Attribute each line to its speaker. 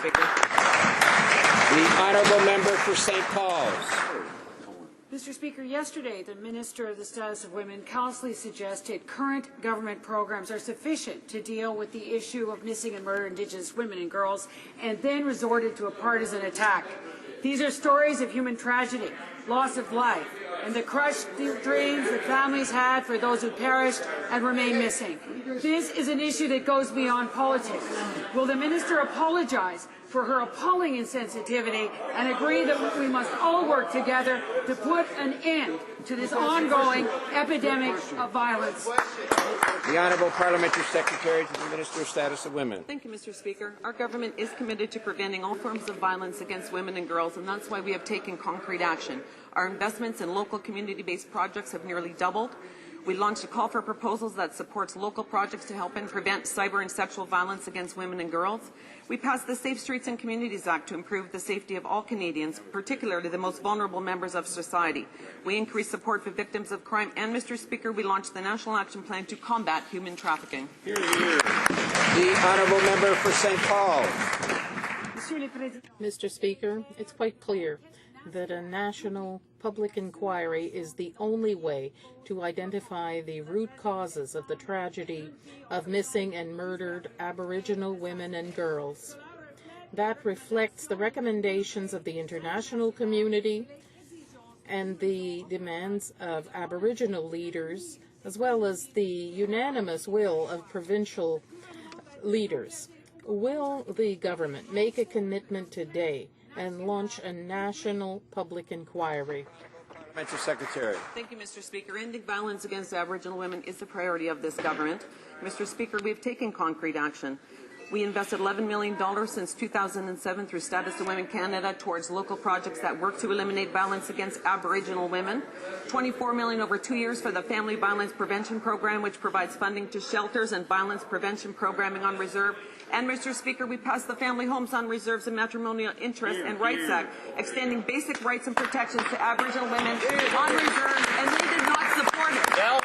Speaker 1: Speaker.
Speaker 2: The honourable member for St. Paul's.
Speaker 3: Mr. Speaker, yesterday the Minister of the Status of Women callously suggested current government programs are sufficient to deal with the issue of missing and murdered Indigenous women and girls, and then resorted to a partisan attack. These are stories of human tragedy, loss of life, and the crushed dreams that families had for those who perished and remain missing. This is an issue that goes beyond politics. Will the Minister apologize for her appalling insensitivity and agree that we must all work together to put an end to this ongoing epidemic of violence?
Speaker 2: The Honourable Parliamentary Secretary to the Minister of Status of Women.
Speaker 1: Thank you, Mr. Speaker. Our government is committed to preventing all forms of violence against women and girls, and that's why we have taken concrete action. Our investments in local community-based projects have nearly doubled. We launched a call for proposals that supports local projects to help and prevent cyber and sexual violence against women and girls. We passed the Safe Streets and Communities Act to improve the safety of all Canadians, particularly the most vulnerable members of society. We increased support for victims of crime, and, Mr. Speaker, we launched the National Action Plan to combat human trafficking.
Speaker 2: The honourable member for St. Paul's.
Speaker 4: Mr. Speaker, it's quite clear that a national public inquiry is the only way to identify the root causes of the tragedy of missing and murdered Aboriginal women and girls. That reflects the recommendations of the international community and the demands of Aboriginal leaders, as well as the unanimous will of provincial leaders. Will the government make a commitment today and launch a national public inquiry?
Speaker 2: Mr. Secretary.
Speaker 1: Thank you, Mr. Speaker. Ending violence against Aboriginal women is the priority of this government. Mr. Speaker, we've taken concrete action. We invested $11 million since 2007 through Status of Women Canada towards local projects that work to eliminate violence against Aboriginal women. $24 million over 2 years for the Family Violence Prevention Program, which provides funding to shelters and violence prevention programming on reserve. And, Mr. Speaker, we passed the Family Homes on Reserves and Matrimonial Interest and Rights Act, extending basic rights and protections to Aboriginal women on reserves, and they did not support it.